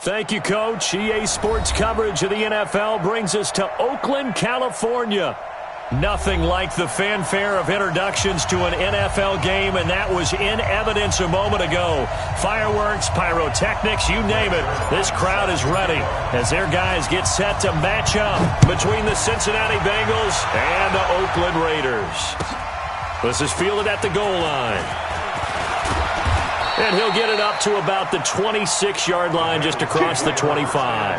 Thank you, Coach. EA Sports coverage of the NFL brings us to Oakland, California. Nothing like the fanfare of introductions to an NFL game, and that was in evidence a moment ago. Fireworks, pyrotechnics, you name it. This crowd is ready as their guys get set to match up between the Cincinnati Bengals and the Oakland Raiders. This is fielded at the goal line. And he'll get it up to about the 26-yard line, just across the 25.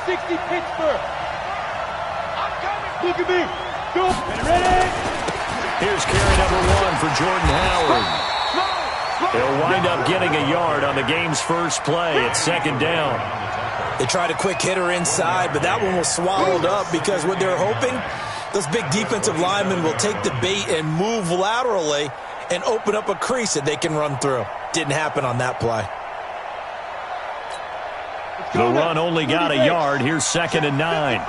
60 Pittsburgh. I'm coming. Look at me. Go. Ready. Here's carry number 1 for Jordan Howard. He'll wind up getting a yard on the game's first play. It's second down. They tried a quick hitter inside, but that one was swallowed up because what they're hoping, those big defensive linemen will take the bait and move laterally and open up a crease that they can run through. Didn't happen on that play. The run only got a yard. Here's second and 9.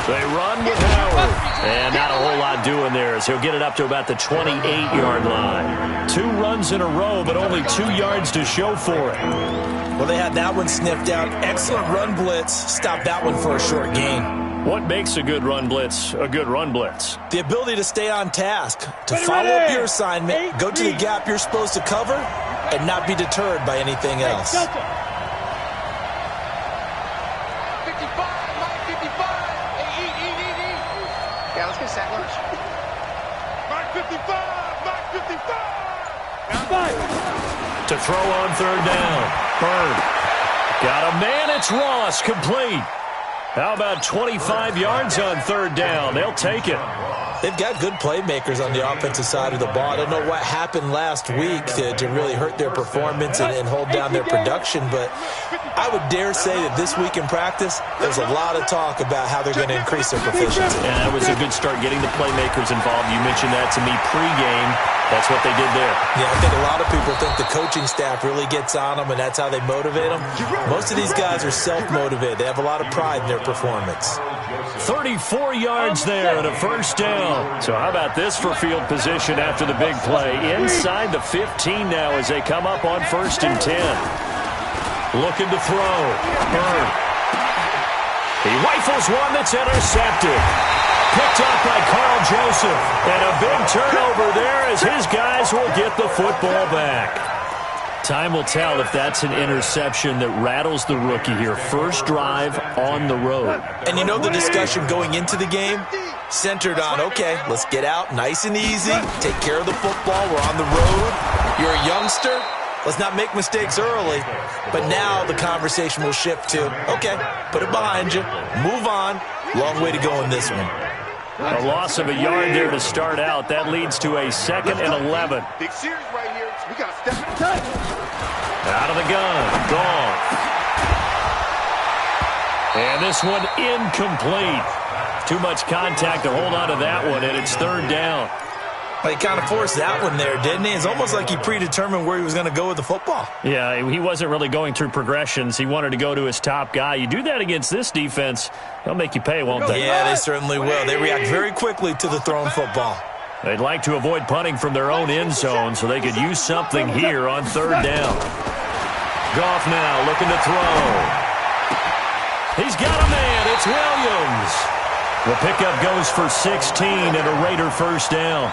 They run with Howard. And not a whole lot doing there as he'll get it up to about the 28-yard line. 2 runs in a row, but only 2 yards to show for it. Well, they had that one sniffed out. Excellent run blitz. Stopped that one for a short gain. What makes a good run blitz a good run blitz? The ability to stay on task, to follow up your assignment, go to the gap you're supposed to cover, and not be deterred by anything else. 55, Mike 55. Hey, eat. Yeah, let's get sack lunch. Mike 55, Mike 55. To throw on third down. Bird. Got a man. It's Ross. Complete. How about 25 yards on third down? They'll take it. They've got good playmakers on the offensive side of the ball. I don't know what happened last week to really hurt their performance and hold down their production, but I would dare say that this week in practice, there's a lot of talk about how they're going to increase their proficiency. And that was a good start getting the playmakers involved. You mentioned that to me pregame. That's what they did there. Yeah, I think a lot of people think the coaching staff really gets on them, and that's how they motivate them. Most of these guys are self-motivated. They have a lot of pride in their performance. 34 yards there and a first down. So how about this for field position after the big play? Inside the 15 now as they come up on 1st and 10. Looking to throw. Bird. He rifles one that's intercepted. Picked up by Carl Joseph. And a big turnover there as his guys will get the football back. Time will tell if that's an interception that rattles the rookie here. First drive on the road. And you know the discussion going into the game? Centered on, okay, let's get out nice and easy. Take care of the football. We're on the road. You're a youngster. Let's not make mistakes early. But now the conversation will shift to, okay, put it behind you. Move on. Long way to go in this one. A loss of a yard there to start out. That leads to a 2nd and 11. Big series right here. We got to step in. Out of the gun. Gone. And this one incomplete. Too much contact to hold on to that one, and it's third down. Well, he kind of forced that one there, didn't he? It's almost like he predetermined where he was going to go with the football. Yeah, he wasn't really going through progressions. He wanted to go to his top guy. You do that against this defense, they'll make you pay, won't they? Yeah, they certainly will. They react very quickly to the thrown football. They'd like to avoid punting from their own end zone so they could use something here on third down. Goff now looking to throw. He's got a man. It's Williams. The pickup goes for 16 and a Raider first down.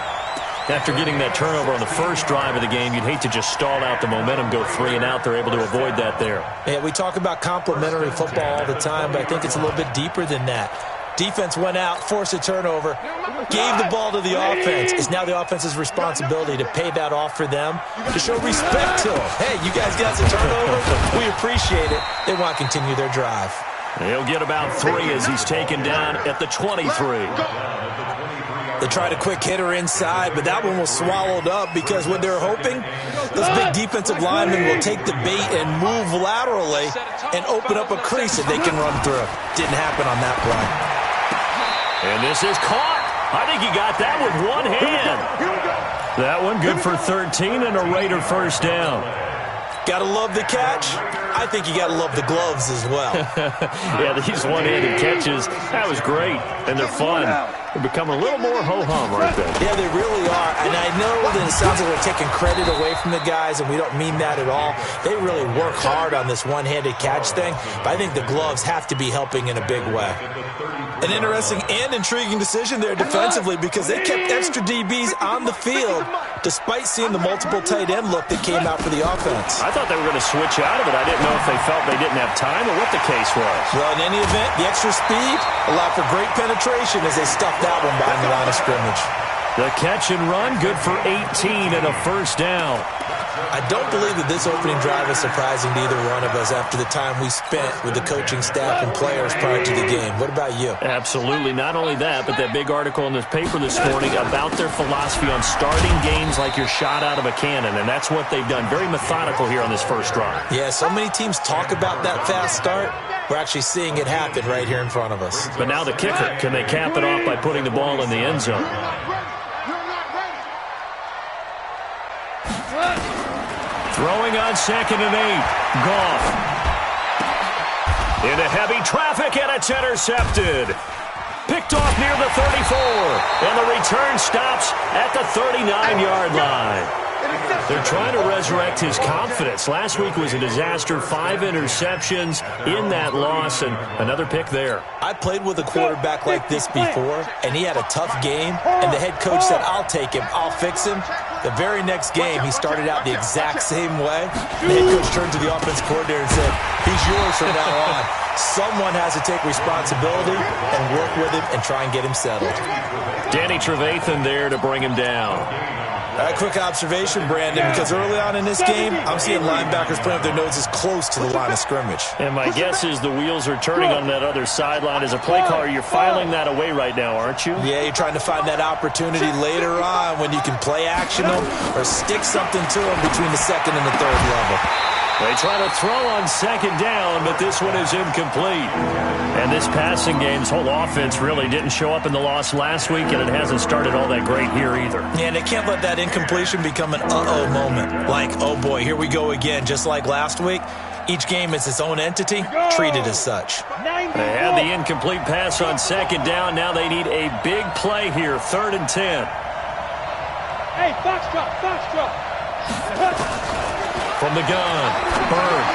After getting that turnover on the first drive of the game, you'd hate to just stall out the momentum, go 3 and out. They're able to avoid that there. Yeah, we talk about complementary football all the time, but I think it's a little bit deeper than that. Defense went out, forced a turnover, gave the ball to the offense. It's now the offense's responsibility to pay that off for them, to show respect to them. Hey, you guys got the turnover. We appreciate it. They want to continue their drive. He'll get about 3 as he's taken down at the 23. They tried a quick hitter inside, but that one was swallowed up because what they're hoping, those big defensive linemen will take the bait and move laterally and open up a crease that they can run through. Didn't happen on that play. And this is caught. I think he got that with one hand. That one good for 13 and a Raider first down. Gotta love the catch. I think you gotta love the gloves as well. Yeah, these one-handed catches, that was great, and they're fun. They're becoming a little more ho-hum, aren't they? Yeah, they really are, and I know that it sounds like we're taking credit away from the guys, and we don't mean that at all. They really work hard on this one-handed catch thing, but I think the gloves have to be helping in a big way. An interesting and intriguing decision there defensively because they kept extra DBs on the field despite seeing the multiple tight end look that came out for the offense. I thought they were going to switch out of it. I didn't know if they felt they didn't have time or what the case was. Well, in any event, the extra speed allowed for great penetration as they stuffed that one behind the line of scrimmage. The catch and run, good for 18 and a first down. I don't believe that this opening drive is surprising to either one of us after the time we spent with the coaching staff and players prior to the game. What about you? Absolutely. Not only that, but that big article in this paper this morning about their philosophy on starting games like you're shot out of a cannon, and that's what they've done. Very methodical here on this first drive. Yeah, so many teams talk about that fast start. We're actually seeing it happen right here in front of us. But now the kicker. Can they cap it off by putting the ball in the end zone? Throwing on 2nd and 8. Goff. Into heavy traffic, and it's intercepted. Picked off near the 34. And the return stops at the 39-yard line. They're trying to resurrect his confidence. Last week was a disaster. 5 interceptions in that loss, and another pick there. I played with a quarterback like this before, and he had a tough game, and the head coach said, I'll take him, I'll fix him. The very next game, he started out the exact same way. The head coach turned to the offense coordinator and said, he's yours from now on. Someone has to take responsibility and work with him and try and get him settled. Danny Trevathan there to bring him down. A quick observation, Brandon, because early on in this game, I'm seeing linebackers playing with their noses close to the line of scrimmage. And my guess is the wheels are turning on that other sideline. As a play caller, you're filing that away right now, aren't you? Yeah, you're trying to find that opportunity later on when you can play action them or stick something to them between the 2nd and the 3rd level. They try to throw on 2nd down, but this one is incomplete. And this passing game's whole offense really didn't show up in the loss last week, and it hasn't started all that great here either. Yeah, and they can't let that incompletion become an uh-oh moment. Like, oh boy, here we go again, just like last week. Each game is its own entity, treated as such. They had the incomplete pass on 2nd down. Now they need a big play here, 3rd and 10. Hey, foxtrot, foxtrot. From the gun, Bird.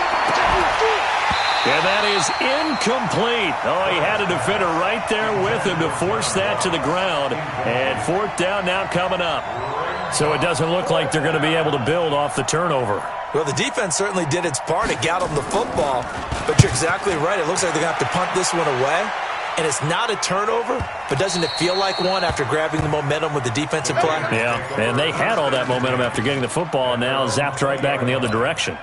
And that is incomplete. Oh, he had a defender right there with him to force that to the ground. And 4th down now coming up. So it doesn't look like they're going to be able to build off the turnover. Well, the defense certainly did its part. It got them the football. But you're exactly right. It looks like they're going to have to punt this one away. And it's not a turnover, but doesn't it feel like one after grabbing the momentum with the defensive play? Yeah, and they had all that momentum after getting the football, and now zapped right back in the other direction.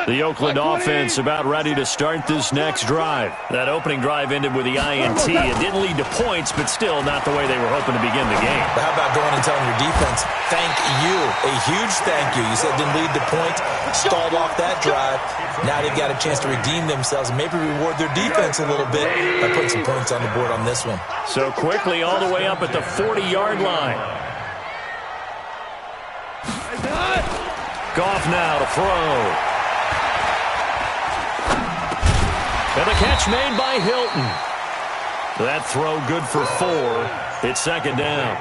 The Oakland offense about ready to start this next drive. That opening drive ended with the INT. It didn't lead to points, but still not the way they were hoping to begin the game. But how about going and telling your defense, thank you, a huge thank you. You said it didn't lead to points, stalled off that drive. Now they've got a chance to redeem themselves and maybe reward their defense a little bit by putting some points on the board on this one. So quickly all the way up at the 40-yard line. Goff now to throw. And the catch made by Hilton. That throw good for 4. It's 2nd down.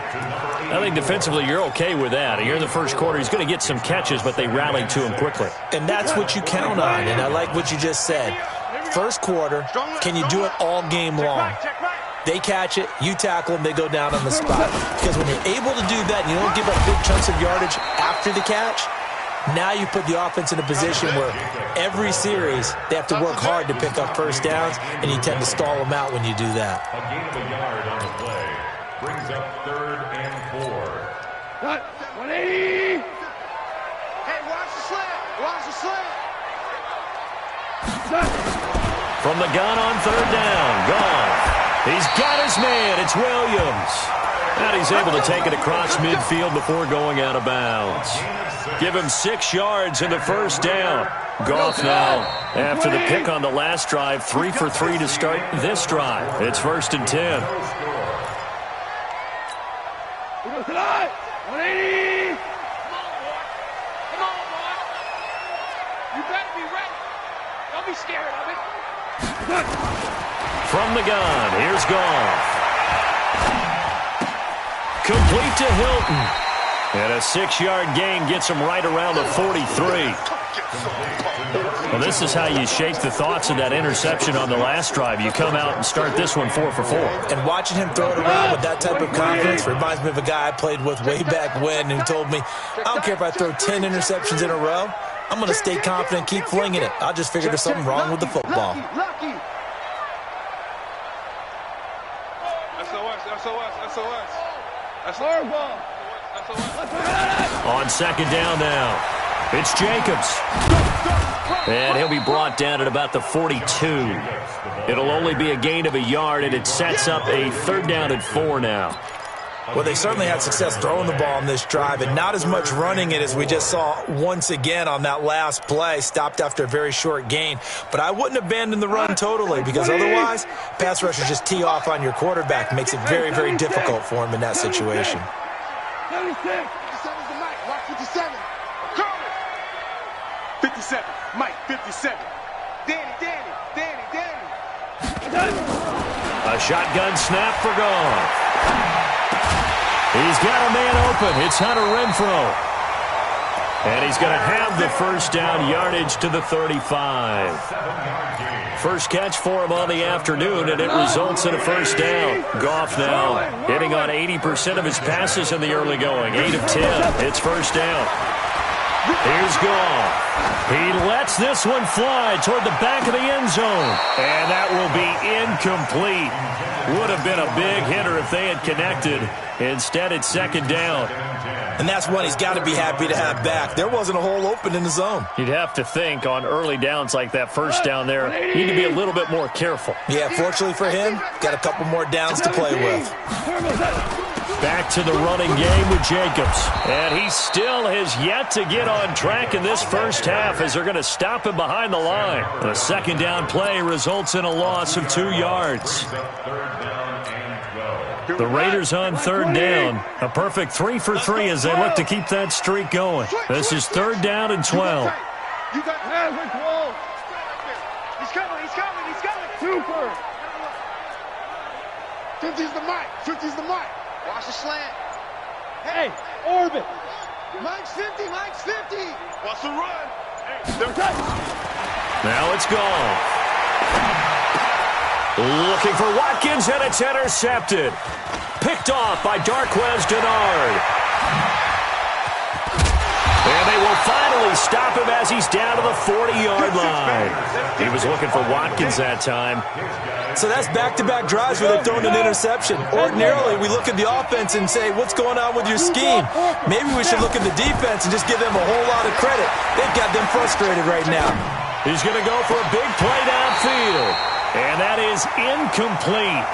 I think defensively you're okay with that. Here in the first quarter, he's going to get some catches, but they rallied to him quickly. And that's what you count on, and I like what you just said. First quarter, can you do it all game long? They catch it, you tackle them, they go down on the spot. Because when you're able to do that and you don't give up big chunks of yardage after the catch, now you put the offense in a position where every series they have to work hard to pick up first downs, and you tend to stall them out when you do that. A gain of a yard on the play brings up 3rd and 4. What? 180. Hey, watch the slant. Watch the slant. From the gun on 3rd down. Gone. He's got his man. It's Williams. And he's able to take it across midfield before going out of bounds. Give him 6 yards in the first down. Goff now, after the pick on the last drive, 3 for 3 to start this drive. It's 1st and 10. tonight. 180. Come on, boy. You better be ready. Don't be scared of it. From the gun, here's Goff. Complete to Hilton. And a 6-yard gain gets him right around the 43. Well, this is how you shake the thoughts of that interception on the last drive. You come out and start this one 4 for 4. And watching him throw it around with that type of confidence reminds me of a guy I played with way back when who told me, I don't care if I throw 10 interceptions in a row. I'm going to stay confident, keep flinging it. I just figured there's something wrong with the football. That's our ball. On second down now, it's Jacobs. And he'll be brought down at about the 42. It'll only be a gain of a yard, and it sets up a 3rd down and 4 now. Well, they certainly had success throwing the ball on this drive, and not as much running it as we just saw once again on that last play, stopped after a very short gain. But I wouldn't abandon the run totally, because otherwise, pass rushers just tee off on your quarterback. Makes it very, very difficult for him in that situation. 57's the mic. Watch 57. Come. 57. Mike, 57. Danny. A shotgun snap for Goff. He's got a man open. It's Hunter Renfrow. And he's going to have the 1st down, yardage to the 35. First catch for him on the afternoon, and it results in a 1st down. Goff now hitting on 80% of his passes in the early going. 8 of 10. It's 1st down. Here's Goff. He lets this one fly toward the back of the end zone. And that will be incomplete. Would have been a big hitter if they had connected. Instead, it's 2nd down. And that's one he's got to be happy to have back. There wasn't a hole open in the zone. You'd have to think on early downs like that 1st down there, you need to be a little bit more careful. Yeah, fortunately for him, got a couple more downs to play with. Back to the running game with Jacobs. And he still has yet to get on track in this 1st half as they're going to stop him behind the line. The 2nd down play results in a loss of 2 yards. The Raiders on 3rd down. A perfect 3 for 3 as they look to keep that streak going. This is 3rd down and 12. You got halfway close. He's coming. Super. 50's the mic. Watch the slant. Hey, orbit. Mike's 50. Watch the run. Now it's gone. Looking for Watkins, and it's intercepted. Picked off by Darquez Denard. And they will finally stop him as he's down to the 40-yard line. He was looking for Watkins that time. So that's back-to-back drives where they've thrown an interception. Ordinarily, we look at the offense and say, what's going on with your scheme? Maybe we should look at the defense and just give them a whole lot of credit. They've got them frustrated right now. He's going to go for a big play downfield. And that is incomplete.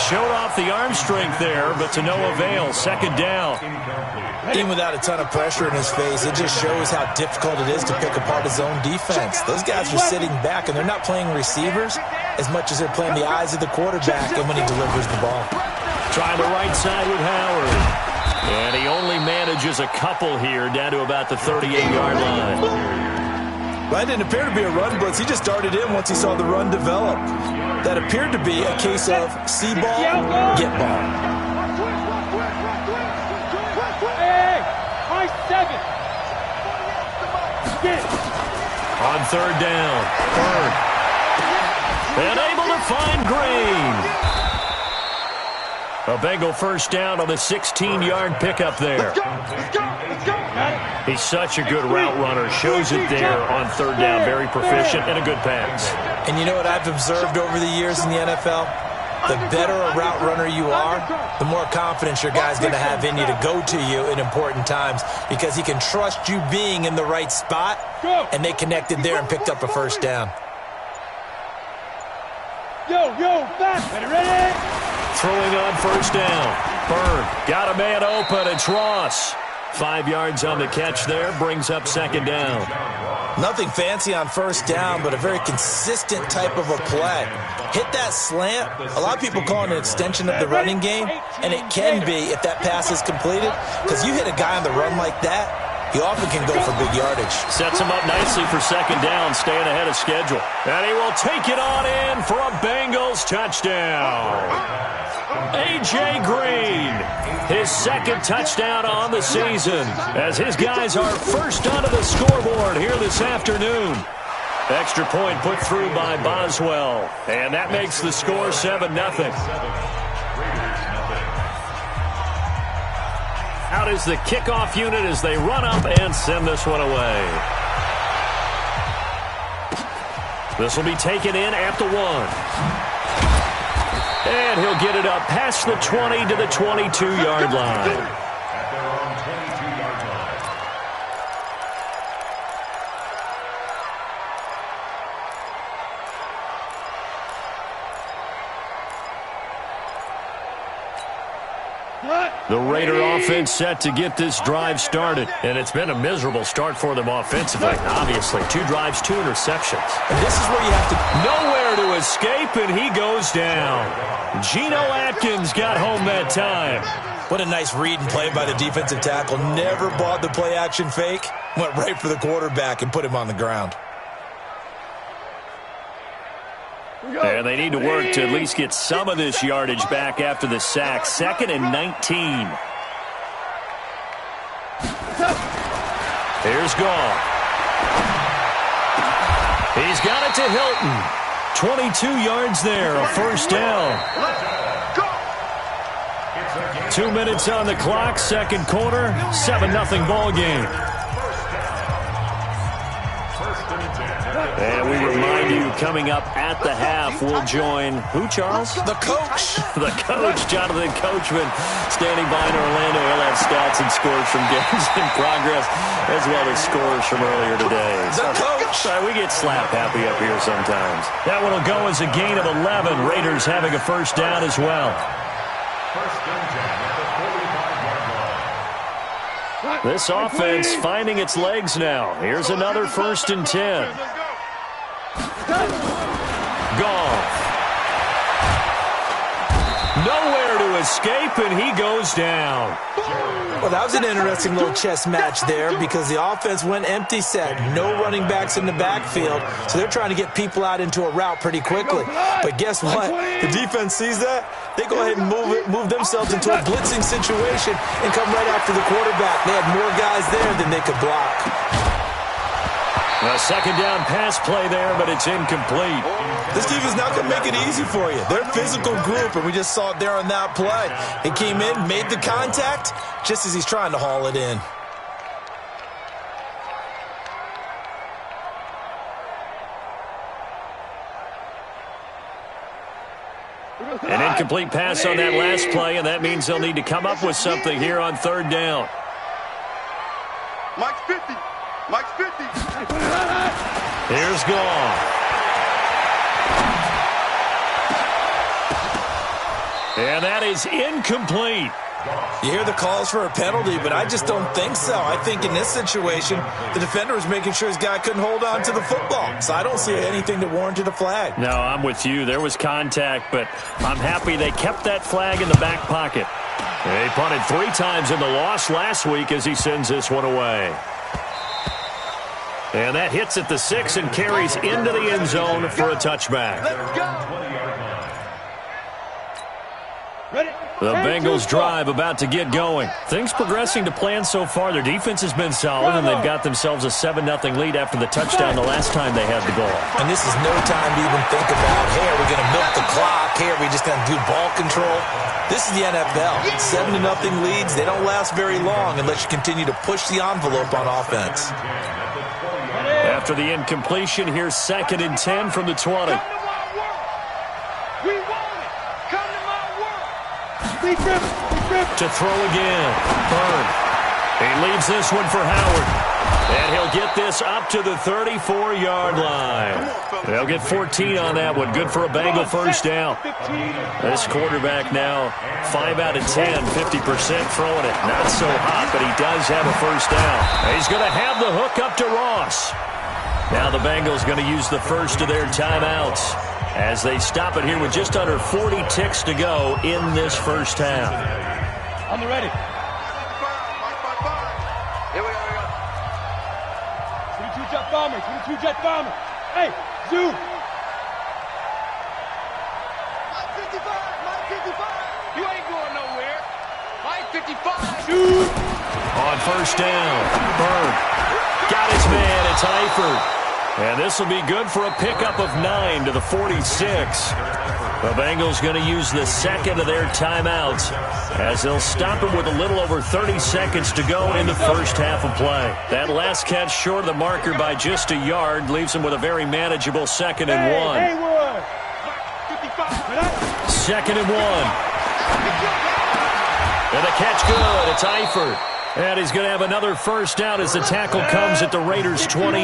Showed off the arm strength there, but to no avail. 2nd down. Even without a ton of pressure in his face, it just shows how difficult it is to pick apart his own defense. Those guys are sitting back, and they're not playing receivers as much as they're playing the eyes of the quarterback and when he delivers the ball. Trying the right side with Howard. And he only manages a couple here down to about the 38-yard line. Well, that didn't appear to be a run blitz. He just darted in once he saw the run develop. That appeared to be a case of see ball, get ball. Hey, my 7. Get it. On 3rd down, Bird. And able to find Green. A Bengal 1st down on the 16-yard pickup there. Let's go. He's such a good route runner. Shows it there on 3rd down. Very proficient and a good pass. And you know what I've observed over the years in the NFL? The better a route runner you are, the more confidence your guy's going to have in you to go to you in important times because he can trust you being in the right spot, and they connected there and picked up a 1st down. Back. Ready? Throwing on 1st down. Bird got a man open. It's Ross. 5 yards on the catch there, brings up second down. Nothing fancy on first down, but a very consistent type of a play. Hit that slant. A lot of people call it an extension of the running game, and it can be if that pass is completed, because you hit a guy on the run like that, he often can go for big yardage. Sets him up nicely for second down, staying ahead of schedule. And he will take it on in for a Bengals touchdown. A.J. Green, his second touchdown on the season, as his guys are first onto the scoreboard here this afternoon. Extra point put through by Boswell, and that makes the score 7-0. Out is the kickoff unit as they run up and send this one away. This will be taken in at the 1. And he'll get it up past the 20 to the 22-yard line. The Raider offense set to get this drive started, and it's been a miserable start for them offensively. Obviously, 2 drives, 2 interceptions. And this is where you have to... Nowhere to escape, and he goes down. Geno Atkins got home that time. What a nice read and play by the defensive tackle. Never bought the play-action fake. Went right for the quarterback and put him on the ground. And they need to work to at least get some of this yardage back after the sack. 2nd and 19. Here's Goff. He's got it to Hilton. 22 yards there, a first down. 2 minutes on the clock, second quarter, 7-0 ball game. And we remind you, coming up at the half, we'll join who, Charles? The coach. The coach, Jonathan Coachman, standing by in Orlando. He'll have stats and scores from games in progress, as well as scores from earlier today. The coach. We get slap happy up here sometimes. That one will go as a gain of 11. Raiders having a first down as well. This offense finding its legs now. Here's another 1st and 10. Goff. Nowhere to escape, and he goes down. Well, that was an interesting little chess match there because the offense went empty set. No running backs in the backfield, so they're trying to get people out into a route pretty quickly. But guess what? The defense sees that. They go ahead and move themselves into a blitzing situation and come right after the quarterback. They had more guys there than they could block. A second down pass play there, but it's incomplete. This defense is not going to make it easy for you. They're a physical group, and we just saw it there on that play. He came in, made the contact, just as he's trying to haul it in. An incomplete pass on that last play, and that means they'll need to come up with something here on 3rd down. Mike's 50. Mike's 50. Here's Goff. And that is incomplete. You hear the calls for a penalty, but I just don't think so. I think in this situation, the defender was making sure his guy couldn't hold on to the football. So I don't see anything that warranted a flag. No, I'm with you. There was contact, but I'm happy they kept that flag in the back pocket. They punted 3 times in the loss last week as he sends this one away. And that hits at the 6 and carries into the end zone for a touchback. The Bengals drive about to get going. Things progressing to plan so far. Their defense has been solid, and they've got themselves a 7-0 lead after the touchdown the last time they had the ball. And this is no time to even think about, hey, are we going to milk the clock? Hey, are we just going to do ball control? This is the NFL. 7-0 leads. They don't last very long unless you continue to push the envelope on offense. After the incompletion, here's 2nd and 10 from the 20. To throw again. Byrne. He leaves this one for Howard. And he'll get this up to the 34-yard line. They'll get 14 on that one. Good for a Bengal first down. This quarterback now 5 out of 10, 50% throwing it. Not so hot, but he does have a first down. He's going to have the hook up to Ross. Now the Bengals going to use the first of their timeouts as they stop it here with just under 40 ticks to go in this first half. On the ready. Here we go. 22 jet bomber, 22 jet bomber. Hey, zoom. Mike 55. You ain't going nowhere. Mike 55. Shoot. On first down, Bird got his man. It's Eifert. And this will be good for a pickup of 9 to the 46. The Bengals going to use the second of their timeouts as they'll stop him with a little over 30 seconds to go in the first half of play. That last catch short of the marker by just a yard leaves him with a very manageable 2nd and 1. Haywood. 2nd and 1. And the catch good. It's Eifert. And he's going to have another first down as the tackle comes at the Raiders' 28.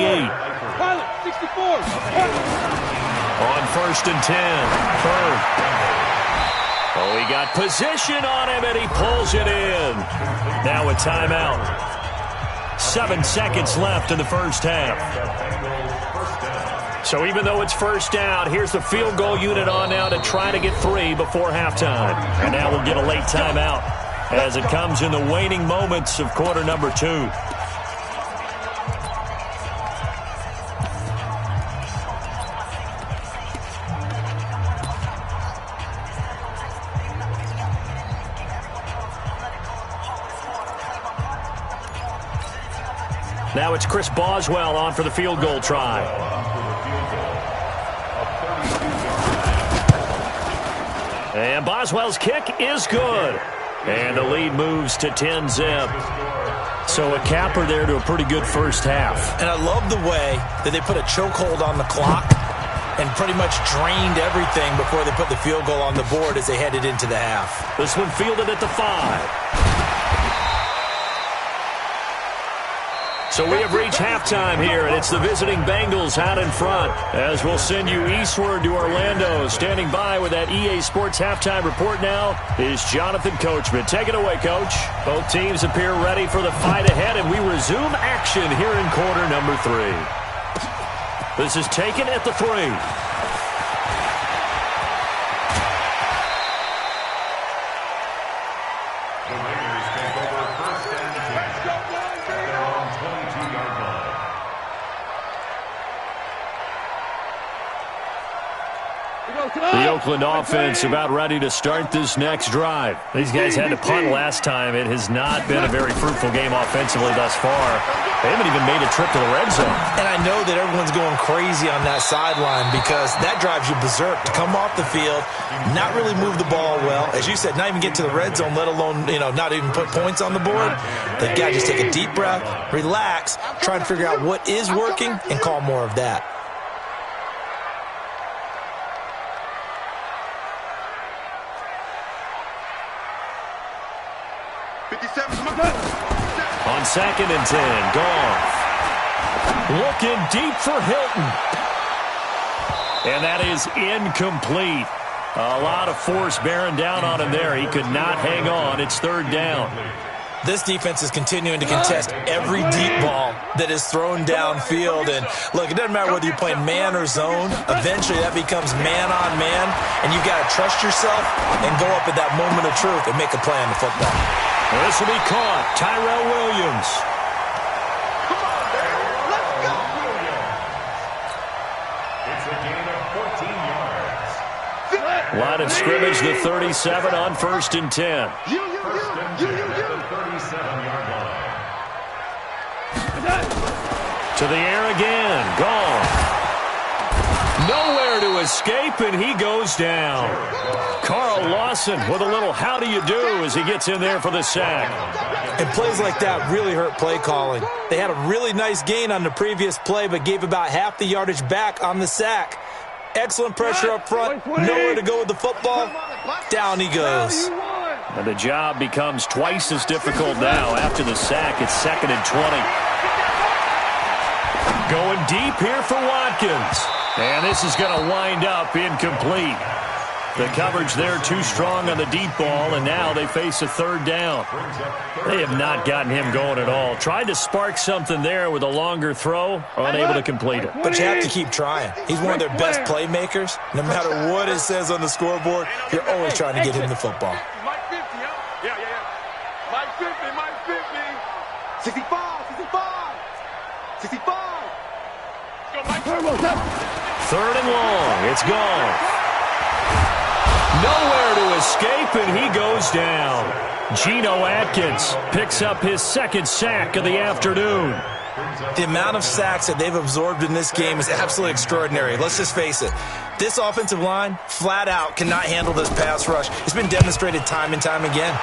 Pilot, 64. On first and 10, Bird. Oh, he got position on him, and he pulls it in. Now a timeout. 7 seconds left in the first half. So even though it's first down, here's the field goal unit on now to try to get 3 before halftime. And now we'll get a late timeout as it comes in the waning moments of quarter number 2. Now it's Chris Boswell on for the field goal try. And Boswell's kick is good. And the lead moves to 10-zip. So a capper there to a pretty good first half. And I love the way that they put a chokehold on the clock and pretty much drained everything before they put the field goal on the board as they headed into the half. This one fielded at the 5. So we have reached halftime here, and it's the visiting Bengals out in front. As we'll send you eastward to Orlando. Standing by with that EA Sports halftime report now is Jonathan Coachman. Take it away, Coach. Both teams appear ready for the fight ahead, and we resume action here in quarter number 3. This is taken at the 3. The Oakland offense about ready to start this next drive. These guys had to punt last time. It has not been a very fruitful game offensively thus far. They haven't even made a trip to the red zone. And I know that everyone's going crazy on that sideline because that drives you berserk to come off the field, not really move the ball well. As you said, not even get to the red zone, let alone, not even put points on the board. They've got to just take a deep breath, relax, try and figure out what is working, and call more of that. On 2nd and 10, Goff. Looking deep for Hilton. And that is incomplete. A lot of force bearing down on him there. He could not hang on. It's 3rd down. This defense is continuing to contest every deep ball that is thrown downfield. And, look, it doesn't matter whether you're playing man or zone. Eventually, that becomes man-on-man, and you've got to trust yourself and go up at that moment of truth and make a play on the football. Well, this will be caught. Tyrell Williams. It's a gain of 14 yards. Line of scrimmage, the 37 on 1st and 10. First and 10 at the 37-yard line. To the air again. Gone. Nowhere to escape, and he goes down. Carl Lawson with a little how do you do as he gets in there for the sack. And plays like that really hurt play calling. They had a really nice gain on the previous play, but gave about half the yardage back on the sack. Excellent pressure up front. Nowhere to go with the football. Down he goes. And the job becomes twice as difficult now after the sack. It's 2nd and 20. Going deep here for Watkins. And this is going to wind up incomplete. The coverage there too strong on the deep ball, and now they face a third down. They have not gotten him going at all. Tried to spark something there with a longer throw, unable to complete it. But you have to keep trying. He's one of their best playmakers. No matter what it says on the scoreboard, you're always trying to get him the football. Mike 50, huh? Yeah. Mike 50. 65. 65. Let's go, Mike. Third and long. It's gone. Nowhere to escape, and he goes down. Geno Atkins picks up his second sack of the afternoon. The amount of sacks that they've absorbed in this game is absolutely extraordinary. Let's just face it. This offensive line, flat out, cannot handle this pass rush. It's been demonstrated time and time again.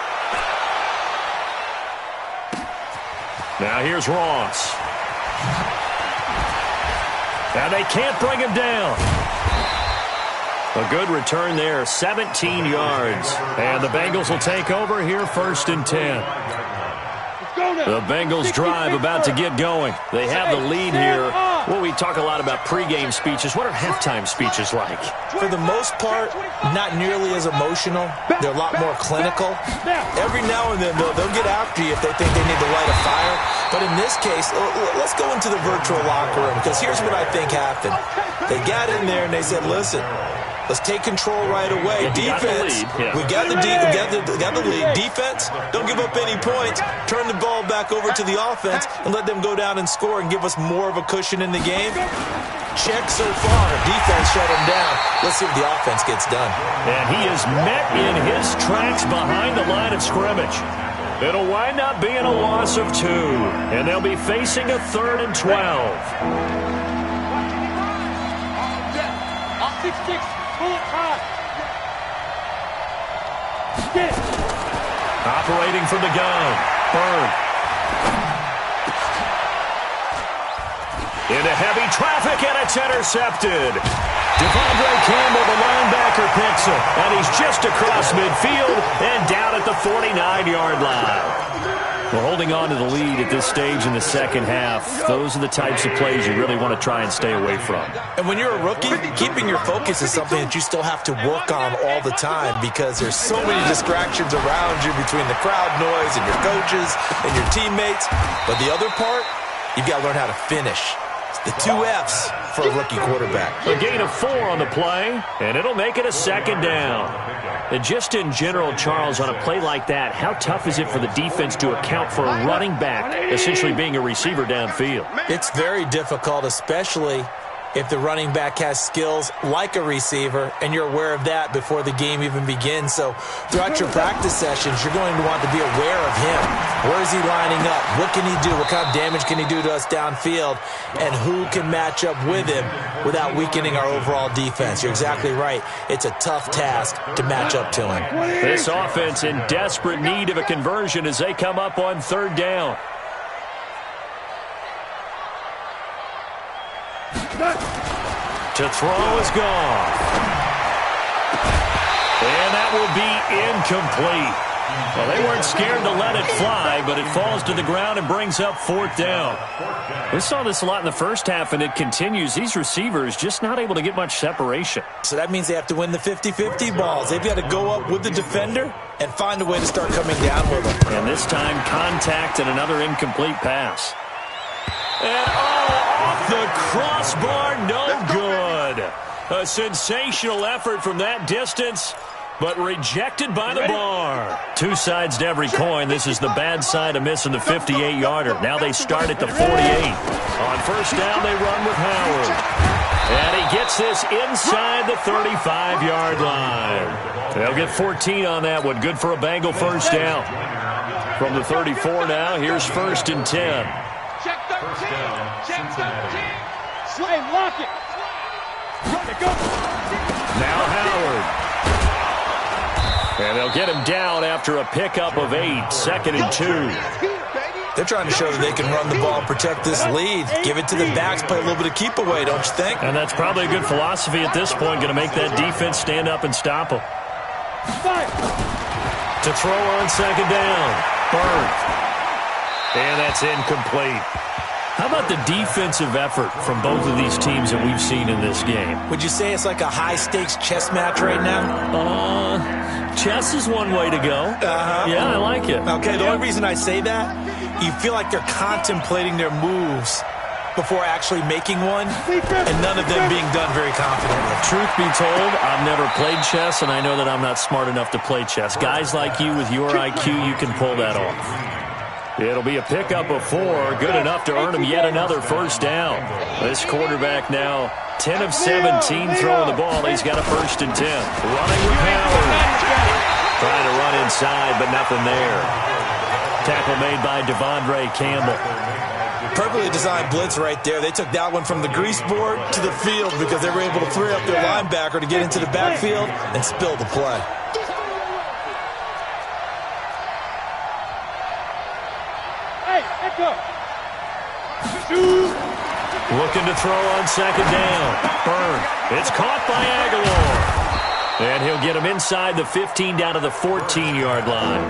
Now here's Ross. Now they can't bring him down. A good return there, 17 yards. And the Bengals will take over here, 1st and 10. The Bengals drive about to get going. They have the lead here. Well, we talk a lot about pregame speeches. What are halftime speeches like? For the most part, not nearly as emotional. They're a lot more clinical. Every now and then, they'll get after you if they think they need to light a fire. But in this case, let's go into the virtual locker room, because here's what I think happened. They got in there and they said, listen, let's take control right away. Defense, we got the lead. Defense, don't give up any points. Turn the ball back over to the offense and let them go down and score and give us more of a cushion in the game. Check so far. Defense shut him down. Let's see what the offense gets done. And he is met in his tracks behind the line of scrimmage. It'll wind up being a loss of 2, and they'll be facing a 3rd and 12. I'll 6-6. Operating from the gun. Bird. Into heavy traffic, and it's intercepted. Devondre Campbell, the linebacker, picks him, and he's just across midfield and down at the 49-yard line. We're holding on to the lead at this stage in the second half. Those are the types of plays you really want to try and stay away from. And when you're a rookie, keeping your focus is something that you still have to work on all the time, because there's so many distractions around you between the crowd noise and your coaches and your teammates. But the other part, you've got to learn how to finish. The 2 F's for a rookie quarterback. A gain of 4 on the play, and it'll make it a 2nd down. And just in general, Charles, on a play like that, how tough is it for the defense to account for a running back essentially being a receiver downfield? It's very difficult, especially if the running back has skills like a receiver, and you're aware of that before the game even begins. So throughout your practice sessions, you're going to want to be aware of him. Where is he lining up? What can he do? What kind of damage can he do to us downfield? And who can match up with him without weakening our overall defense? You're exactly right. It's a tough task to match up to him. This offense in desperate need of a conversion as they come up on 3rd down. To throw is gone. And that will be incomplete. Well, they weren't scared to let it fly, but it falls to the ground and brings up 4th down. We saw this a lot in the first half, and it continues. These receivers just not able to get much separation. So that means they have to win the 50-50 balls. They've got to go up with the defender and find a way to start coming down with them. And this time, contact and another incomplete pass. And off the crossbar, no good. A sensational effort from that distance, but rejected by the bar. 2 sides to every coin. This is the bad side of missing the 58-yarder. Now they start at the 48. On 1st down, they run with Howard. And he gets this inside the 35-yard line. They'll get 14 on that one. Good for a Bengal 1st down. From the 34 now, here's 1st and 10. Check 13. Check 13. Slay, lock it. Run it, go. Now Howard. And they'll get him down after a pickup of 8. 2nd and 2. They're trying to show that they can run the ball, protect this lead, give it to the backs, play a little bit of keep away, don't you think? And that's probably a good philosophy at this point, going to make that defense stand up and stop them. To throw on 2nd down. Bird. And that's incomplete. How about the defensive effort from both of these teams that we've seen in this game? Would you say it's like a high-stakes chess match right now? Chess is one way to go. Yeah, I like it. Okay, the only reason I say that, you feel like they're contemplating their moves before actually making one, and none of them being done very confidently. Truth be told, I've never played chess, and I know that I'm not smart enough to play chess. Guys like you with your IQ, you can pull that off. It'll be a pickup of 4, good enough to earn him yet another first down. This quarterback now 10 of 17 throwing the ball. He's got a 1st and 10. Running with power. Trying to run inside, but nothing there. Tackle made by Devondre Campbell. Perfectly designed blitz right there. They took that one from the grease board to the field because they were able to free up their linebacker to get into the backfield and spill the play. Looking to throw on 2nd down. Byrne. It's caught by Aguilar. And he'll get him inside the 15 down to the 14-yard line.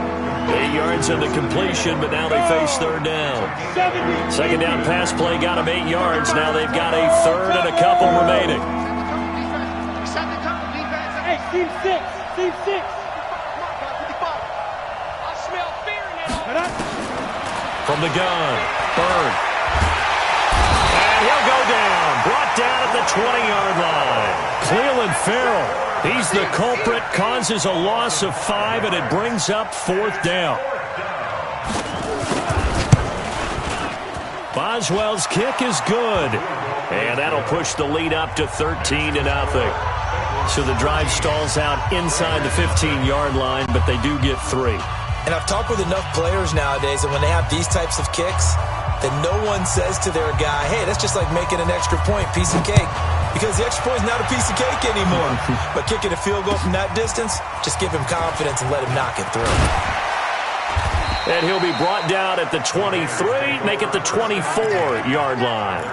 8 yards in the completion, but now they face 3rd down. 2nd down pass play got him 8 yards. Now they've got a 3rd and a couple remaining. Hey, team 6. Team 6. I smell fear in that. From the gun. Byrne. And he'll go down. Brought down at the 20-yard line. Cleveland Farrell. He's the culprit. Causes a loss of 5, and it brings up 4th down. Boswell's kick is good. And that'll push the lead up to 13-0. So the drive stalls out inside the 15-yard line, but they do get 3. And I've talked with enough players nowadays that when they have these types of kicks, that no one says to their guy, hey, that's just like making an extra point, piece of cake. Because the extra point is not a piece of cake anymore. But kicking a field goal from that distance, just give him confidence and let him knock it through. And he'll be brought down at the 23, make it the 24-yard line.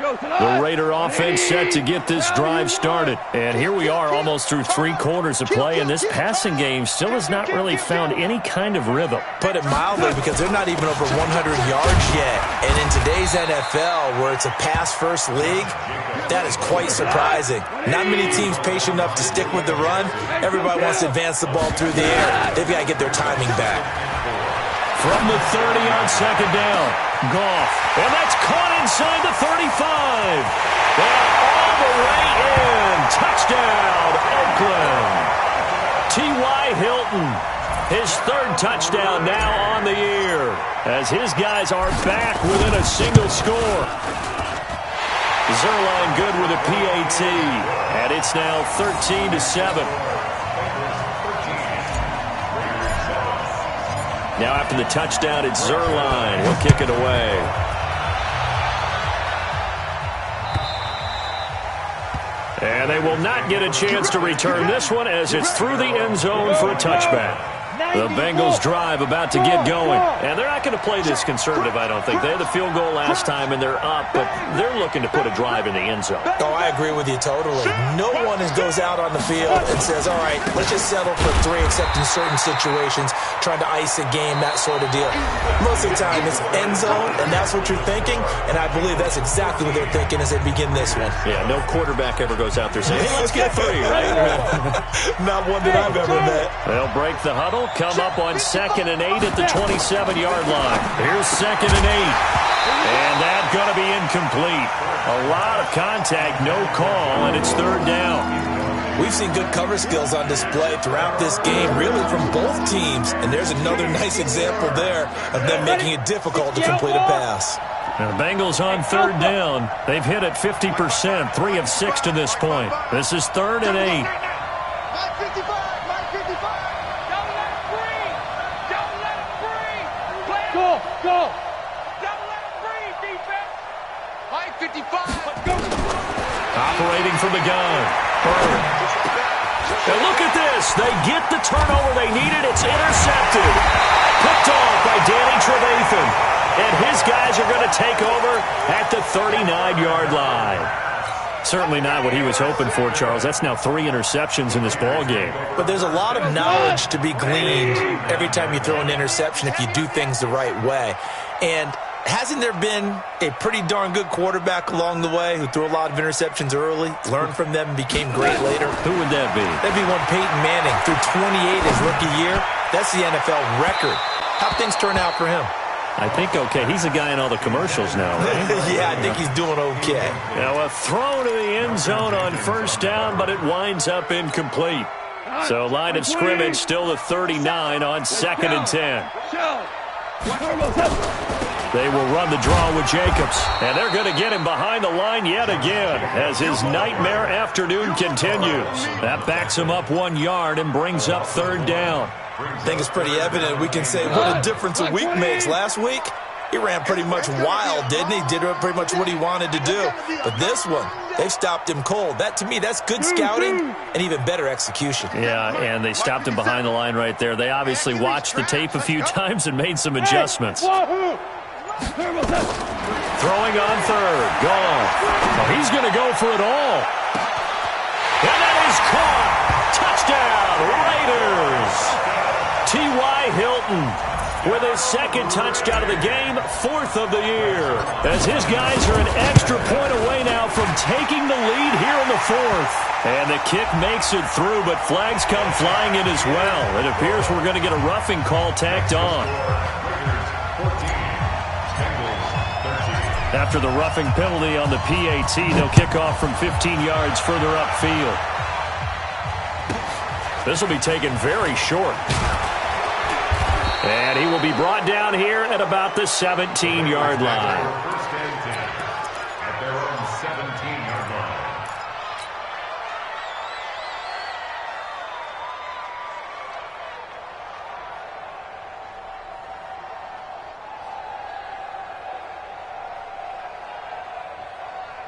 The Raider offense set to get this drive started. And here we are almost through 3 quarters of play, and this passing game still has not really found any kind of rhythm. Put it mildly, because they're not even over 100 yards yet. And in today's NFL, where it's a pass-first league, that is quite surprising. Not many teams patient enough to stick with the run. Everybody wants to advance the ball through the air. They've got to get their timing back. From the 30 on 2nd down, Goff. And that's caught inside the 35. And all the way in. Touchdown, Oakland. T.Y. Hilton, his 3rd touchdown now on the year, as his guys are back within a single score. Zerline good with a PAT, and it's now 13-7. Now after the touchdown, it's Zerline. He'll kick it away. And they will not get a chance to return this one as it's through the end zone for a touchback. The Bengals drive about to get going. And they're not going to play this conservative, I don't think. They had the field goal last time, and they're up, but they're looking to put a drive in the end zone. Oh, I agree with you totally. No one goes out on the field and says, all right, let's just settle for 3, except in certain situations, trying to ice a game, that sort of deal. Most of the time, it's end zone, and that's what you're thinking, and I believe that's exactly what they're thinking as they begin this one. Yeah, no quarterback ever goes out there saying, hey, let's get 3, right? Not one that I've ever met. They'll break the huddle. Come up on 2nd and 8 at the 27-yard line. Here's 2nd and 8. And that's going to be incomplete. A lot of contact, no call, and it's 3rd down. We've seen good cover skills on display throughout this game, really from both teams. And there's another nice example there of them making it difficult to complete a pass. Now the Bengals on 3rd down. They've hit it 50%, 3 of 6 to this point. This is 3rd and 8. Go! Don't let him breathe, defense. High 55. Let's go. Operating from the gun. Byrne. And look at this. They get the turnover they needed. It's intercepted. Picked off by Danny Trevathan. And his guys are going to take over at the 39-yard line. Certainly not what he was hoping for, Charles. That's now 3 interceptions in this ball game. But there's a lot of knowledge to be gleaned every time you throw an interception if you do things the right way. And hasn't there been a pretty darn good quarterback along the way who threw a lot of interceptions early, learned from them, and became great later? Who would that be? That'd be one Peyton Manning. Threw 28 his rookie year. That's the NFL record. How'd things turn out for him? I think okay. He's a guy in all the commercials now, right? Yeah, I think he's doing okay. Now a throw to the end zone on first down, but it winds up incomplete. So line of scrimmage still the 39 on 2nd and 10. They will run the draw with Jacobs, and they're going to get him behind the line yet again as his nightmare afternoon continues. That backs him up 1 yard and brings up 3rd down. I think it's pretty evident we can say what a difference a week makes. Last week, he ran pretty much wild, didn't he? Did pretty much what he wanted to do. But this one, they've stopped him cold. That, to me, that's good scouting and even better execution. Yeah, and they stopped him behind the line right there. They obviously watched the tape a few times and made some adjustments. Throwing on 3rd. Gone. Well, he's going to go for it all. And that is caught. Touchdown, Raiders. T.Y. Hilton with his 2nd touchdown of the game, 4th of the year. As his guys are an extra point away now from taking the lead here in the 4th. And the kick makes it through, but flags come flying in as well. It appears we're going to get a roughing call tacked on. After the roughing penalty on the PAT, they'll kick off from 15 yards further upfield. This will be taken very short. And he will be brought down here at about the 17-yard line. First and 10 at their own 17-yard line.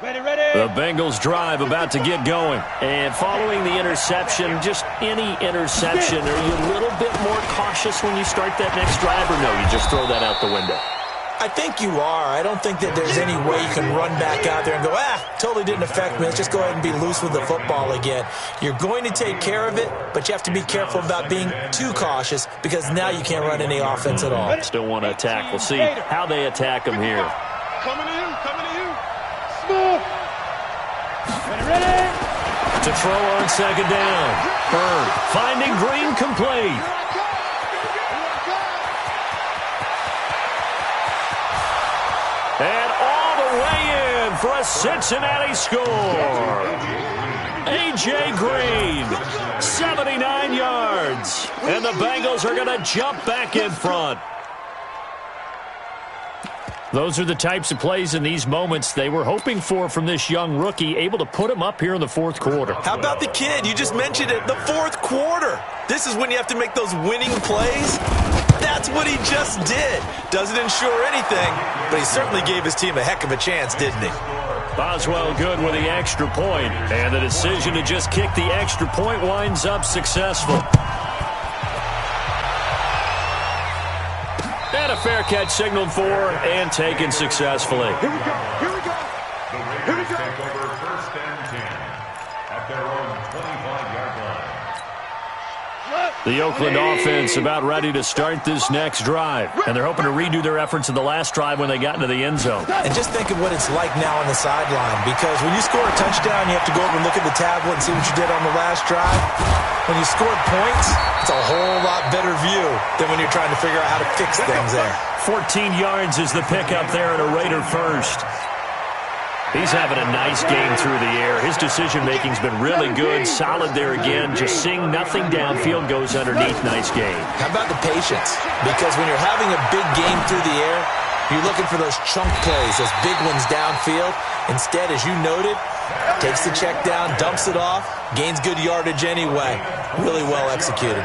Ready. The Bengals drive about to get going. And following the interception, just any interception, are you a little bit more cautious when you start that next drive, or no, you just throw that out the window? I think you are. I don't think that there's any way you can run back out there and go, totally didn't affect me. Let's just go ahead and be loose with the football again. You're going to take care of it, but you have to be careful about being too cautious because now you can't run any offense at all. Still want to attack. We'll see how they attack him here. Coming to you. Smooth. Ready. To throw on 2nd down. Bird finding Green complete. And all the way in for a Cincinnati score. A.J. Green, 79 yards. And the Bengals are going to jump back in front. Those are the types of plays in these moments they were hoping for from this young rookie, able to put him up here in the 4th quarter. How about the kid? You just mentioned it, the 4th quarter. This is when you have to make those winning plays. That's what he just did. Doesn't ensure anything, but he certainly gave his team a heck of a chance, didn't he? Boswell good with the extra point, and the decision to just kick the extra point winds up successful. And a fair catch signaled for and taken successfully. Here we go. The Raiders take over 1st and 10 at their own 25-yard line. The Oakland offense about ready to start this next drive. And they're hoping to redo their efforts in the last drive when they got into the end zone. And just think of what it's like now on the sideline, because when you score a touchdown, you have to go over and look at the tablet and see what you did on the last drive. When you scored points, it's a whole lot better view than when you're trying to figure out how to fix things there. 14 yards is the pickup there at a Raider first. He's having a nice game through the air. His decision-making's been really good. Solid there again. Just seeing nothing downfield, goes underneath. Nice game. How about the patience? Because when you're having a big game through the air, you're looking for those chunk plays, those big ones downfield. Instead, as you noted, takes the check down, dumps it off, gains good yardage anyway. Really well executed.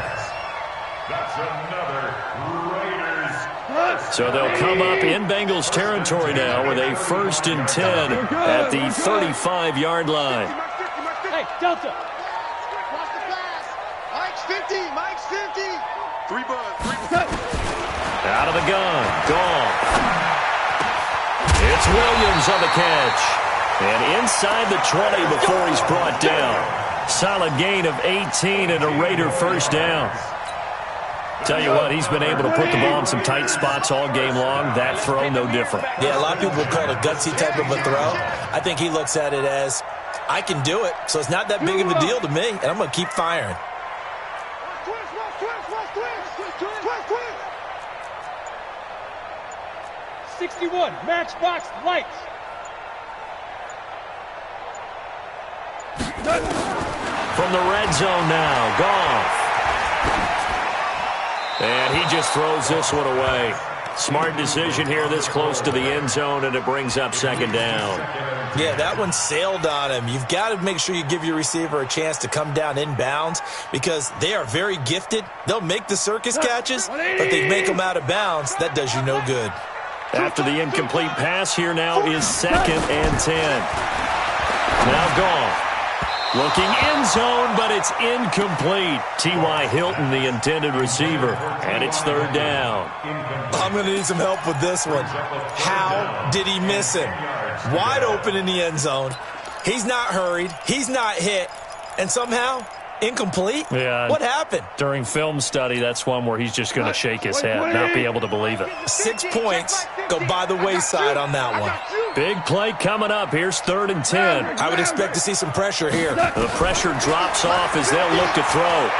That's another Raiders. So they'll come up in Bengals territory now with a 1st and 10 at the 35-yard line. Hey, Delta. Watch the pass. Mike's 50. 3 buds. Out of the gun. Gone. It's Williams on the catch. And inside the 20 before he's brought down. Solid gain of 18 and a Raider first down. Tell you what, he's been able to put the ball in some tight spots all game long. That throw, no different. Yeah, a lot of people would call it a gutsy type of a throw. I think he looks at it as, I can do it, so it's not that big of a deal to me, and I'm going to keep firing. 61, matchbox lights. From the red zone now, Goff. And he just throws this one away. Smart decision here this close to the end zone, and it brings up second down. Yeah, that one sailed on him. You've got to make sure you give your receiver a chance to come down inbounds because they are very gifted. They'll make the circus catches, but they make them out of bounds. That does you no good. After the incomplete pass, here now is 2nd and 10. Now Goff. Looking end zone, but it's incomplete. T.Y. Hilton, the intended receiver, and it's 3rd down. I'm going to need some help with this one. How did he miss him? Wide open in the end zone. He's not hurried. He's not hit. And somehow, incomplete? Yeah. What happened? During film study, that's one where he's just going to shake his head, not be able to believe it. 6 points go by the wayside on that one. Big play coming up. Here's 3rd and 10. I would expect to see some pressure here. The pressure drops off as they'll look to throw.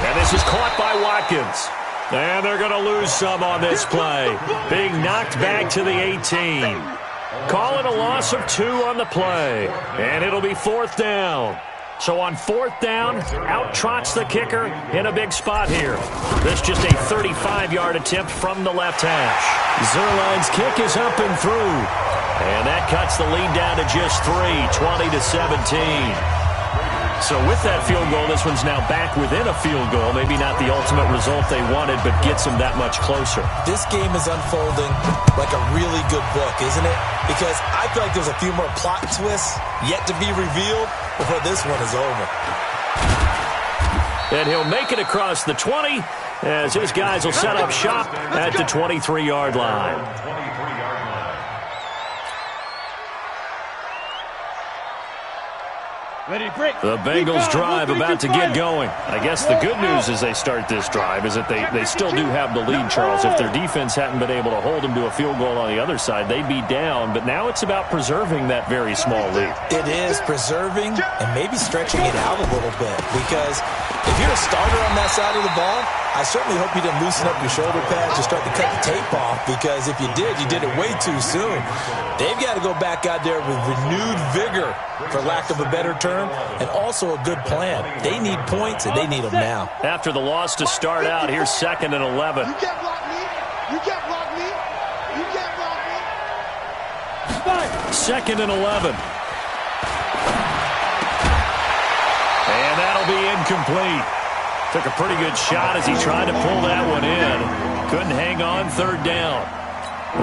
And this is caught by Watkins. And they're going to lose some on this play. Being knocked back to the 18. Calling a loss of 2 on the play. And it'll be 4th down. So on 4th down, out trots the kicker in a big spot here. This just a 35-yard attempt from the left hash. Zerline's kick is up and through. And that cuts the lead down to just 3, 20-17. So with that field goal, this one's now back within a field goal. Maybe not the ultimate result they wanted, but gets them that much closer. This game is unfolding like a really good book, isn't it? Because I feel like there's a few more plot twists yet to be revealed before this one is over. And he'll make it across the 20 as his guys will set up shop at the 23-yard line. The Bengals drive about to get going. I guess the good news as they start this drive is that they still do have the lead, Charles. If their defense hadn't been able to hold them to a field goal on the other side, they'd be down. But now it's about preserving that very small lead. It is preserving and maybe stretching it out a little bit because if you're a starter on that side of the ball, I certainly hope you didn't loosen up your shoulder pads or start to cut the tape off because if you did it way too soon. They've got to go back out there with renewed vigor, for lack of a better term, and also a good plan. They need points, and they need them now. After the loss to start out, here's 2nd and 11. You can't block me. You can't block me. You can't block me. 2nd and 11. And that'll be incomplete. Took a pretty good shot as he tried to pull that one in. Couldn't hang on, 3rd down.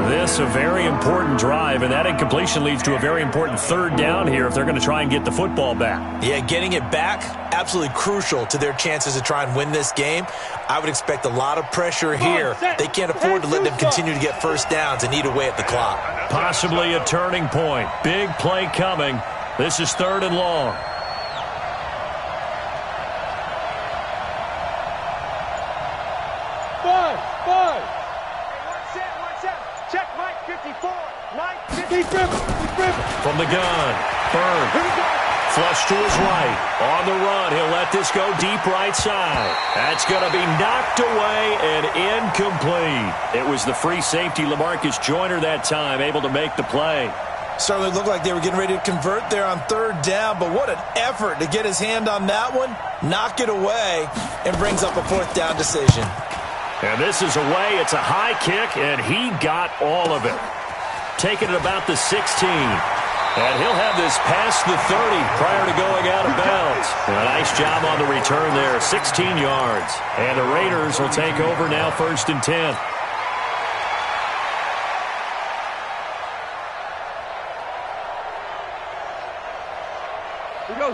This a very important drive, and that incompletion leads to a very important 3rd down here if they're going to try and get the football back. Yeah, getting it back, absolutely crucial to their chances to try and win this game. I would expect a lot of pressure here. They can't afford to let them continue to get first downs and eat away at the clock. Possibly a turning point. Big play coming. This is 3rd and long. From the gun, Burn. Flush to his right. On the run, he'll let this go deep right side. That's going to be knocked away and incomplete. It was the free safety, LaMarcus Joyner, that time, able to make the play. Certainly looked like they were getting ready to convert there on 3rd down, but what an effort to get his hand on that one, knock it away, and brings up a 4th down decision. And this is away. It's a high kick, and he got all of it. Taking it about the 16. And he'll have this past the 30 prior to going out of bounds. A nice job on the return there, 16 yards. And the Raiders will take over now, 1st and 10.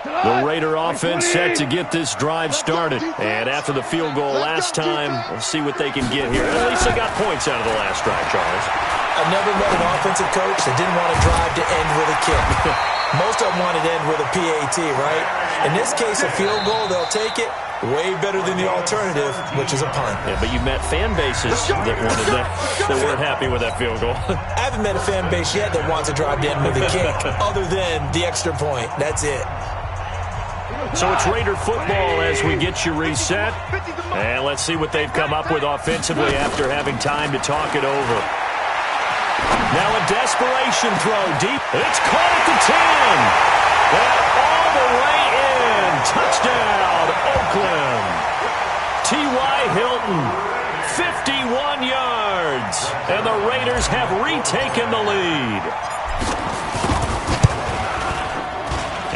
The Raider offense set to get this drive started. And after the field goal last time, we'll see what they can get here. At least they got points out of the last drive, Charles. I never met an offensive coach that didn't want to drive to end with a kick. Most of them wanted to end with a PAT, right? In this case, a field goal, they'll take it. Way better than the alternative, which is a punt. Yeah, but you met fan bases that weren't happy with that field goal. I haven't met a fan base yet that wants to drive to end with a kick, other than the extra point. That's it. So it's Raider football as we get you reset. And let's see what they've come up with offensively after having time to talk it over. Now a desperation throw deep. It's caught at the 10. And all the way in. Touchdown, Oakland. T.Y. Hilton, 51 yards. And the Raiders have retaken the lead.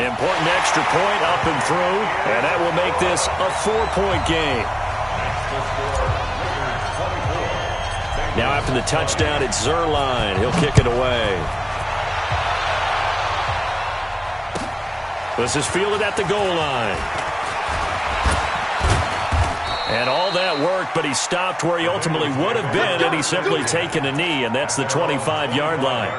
Important extra point up and through, and that will make this a 4-point game. Now after the touchdown, it's Zerline. He'll kick it away. This is fielded at the goal line. And all that work, but he stopped where he ultimately would have been, and he's simply taken a knee, and that's the 25-yard line.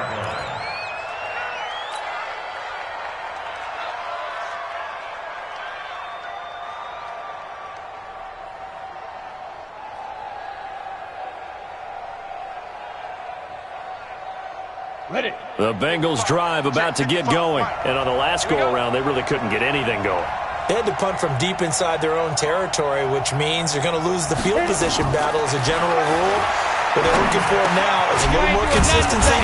The Bengals drive about to get going. And on the last go-around, they really couldn't get anything going. They had to punt from deep inside their own territory, which means they're going to lose the field position battle as a general rule. What they're looking for now is a little more consistency.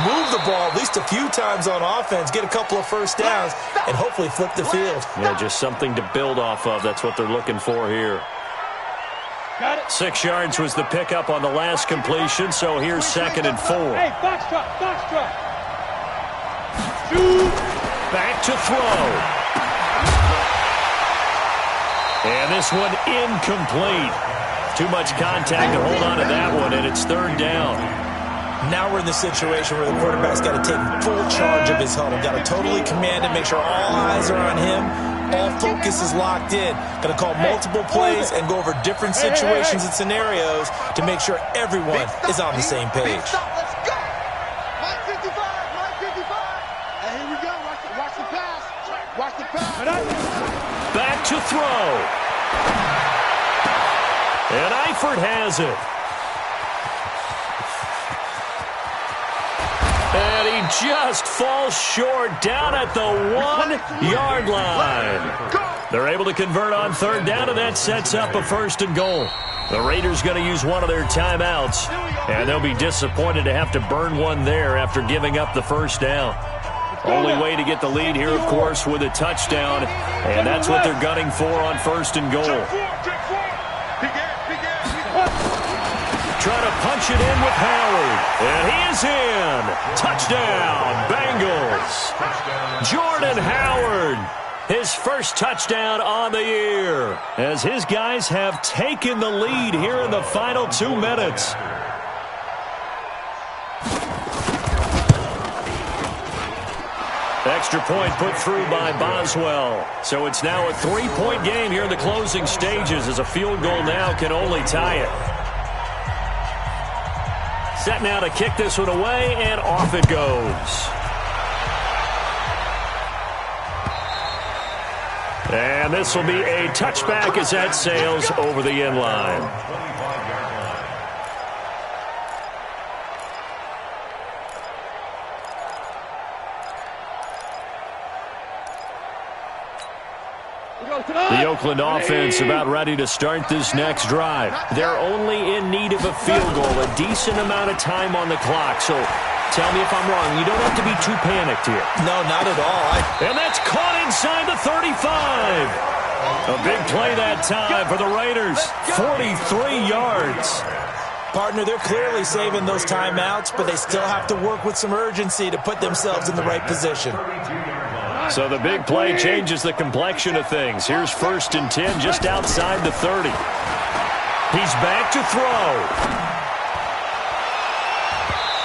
Move the ball at least a few times on offense, get a couple of first downs, and hopefully flip the field. Yeah, just something to build off of. That's what they're looking for here. 6 yards was the pickup on the last completion, so here's 2nd and 4. Hey, box truck, box truck. Back to throw. And this one incomplete. Too much contact to hold on to that one, and it's 3rd down. Now we're in the situation where the quarterback's got to take full charge of his huddle. Got to totally command it, make sure all eyes are on him. All focus is locked in. Got to call multiple plays and go over different situations and scenarios to make sure everyone is on the same page. Let's go. Mike 55, Mike 55. And here we go. Watch the pass. Watch the pass. Back to throw. And Eifert has it. And he just falls short down at the 1-yard line. They're able to convert on 3rd down, and that sets up a 1st and goal. The Raiders going to use one of their timeouts, and they'll be disappointed to have to burn one there after giving up the 1st down. Only way to get the lead here, of course, with a touchdown, and that's what they're gunning for on 1st and goal. Trying to punch it in with Howard. And he is in. Touchdown, Bengals. Jordan Howard, his first touchdown on the year, as his guys have taken the lead here in the final 2 minutes. Extra point put through by Boswell. So it's now a 3-point game here in the closing stages, as a field goal now can only tie it. Set now to kick this one away, and off it goes. And this will be a touchback as that sails over the end line. The Oakland offense about ready to start this next drive. They're only in need of a field goal, a decent amount of time on the clock. So tell me if I'm wrong. You don't have to be too panicked here. No, not at all. And that's caught inside the 35. A big play that time for the Raiders. 43 yards. Partner, they're clearly saving those timeouts, but they still have to work with some urgency to put themselves in the right position. So the big play changes the complexion of things. Here's 1st and 10 just outside the 30. He's back to throw.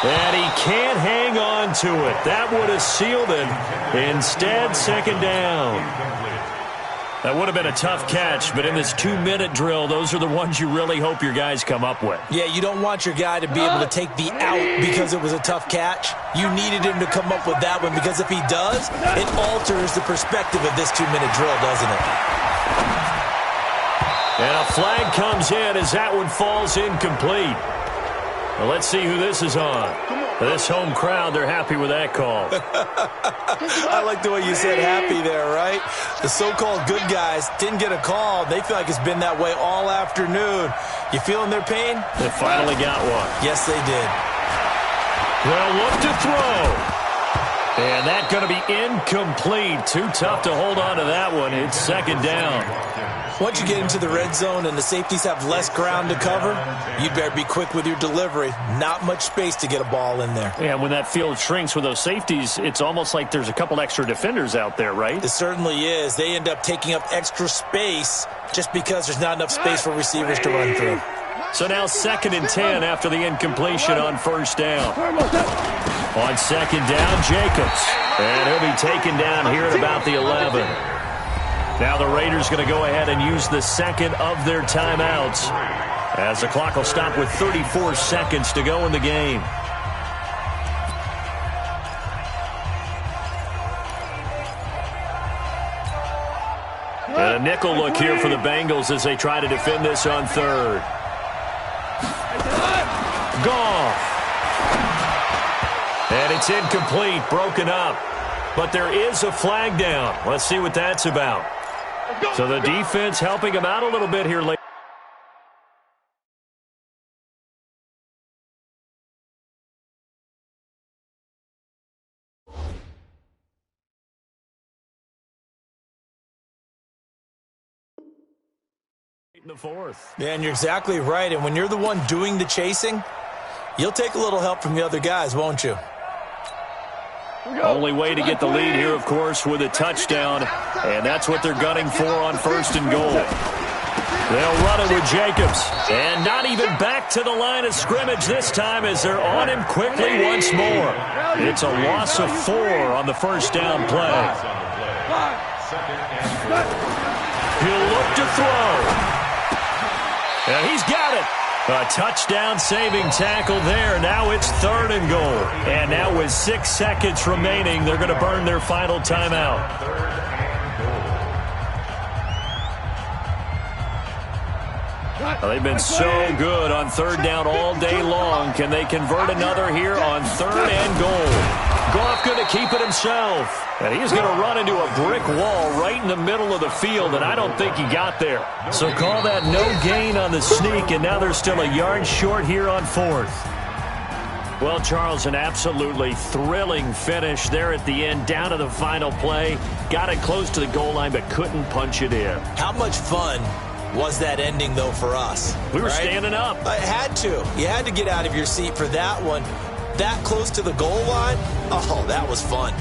And he can't hang on to it. That would have sealed it. Instead, 2nd down. That would have been a tough catch, but in this 2-minute drill, those are the ones you really hope your guys come up with. Yeah, you don't want your guy to be able to take the out because it was a tough catch. You needed him to come up with that one because if he does, it alters the perspective of this 2-minute drill, doesn't it? And a flag comes in as that one falls incomplete. Well, let's see who this is on. This home crowd, they're happy with that call. I like the way you said happy there, right? The so-called good guys didn't get a call. They feel like it's been that way all afternoon. You feeling their pain? They finally got one. Yes, they did. They'll look to throw. And that's going to be incomplete. Too tough to hold on to that one. It's second down. Once you get into the red zone and the safeties have less ground to cover, you better be quick with your delivery. Not much space to get a ball in there. Yeah, when that field shrinks with those safeties, it's almost like there's a couple extra defenders out there, right? It certainly is. They end up taking up extra space just because there's not enough space for receivers to run through. So now 2nd and 10 after the incompletion on first down. On second down, Jacobs. And he'll be taken down here at about the 11. Now the Raiders going to go ahead and use the second of their timeouts as the clock will stop with 34 seconds to go in the game. And a nickel look here for the Bengals as they try to defend this on third. Goff. And it's incomplete, broken up. But there is a flag down. Let's see what that's about. So the defense helping him out a little bit here late. In the fourth. Yeah, and you're exactly right. And when you're the one doing the chasing, you'll take a little help from the other guys, won't you? Only way to get the lead here, of course, with a touchdown. And that's what they're gunning for on first and goal. They'll run it with Jacobs. And not even back to the line of scrimmage this time as they're on him quickly once more. It's a loss of 4 on the first down play. He'll look to throw. And he's got it. A touchdown-saving tackle there. Now it's 3rd and goal. And now with 6 seconds remaining, they're going to burn their final timeout. Well, they've been so good on 3rd down all day long. Can they convert another here on 3rd and goal? Goff going to keep it himself. And he's going to run into a brick wall right in the middle of the field, and I don't think he got there. So call that no gain on the sneak, and now they're still a yard short here on 4th. Well, Charles, an absolutely thrilling finish there at the end, down to the final play. Got it close to the goal line, but couldn't punch it in. How much fun was that ending, though, for us? We were standing up. I had to. You had to get out of your seat for that one. That close to the goal line, oh, that was fun.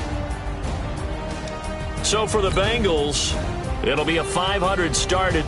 So for the Bengals, it'll be a 500 start at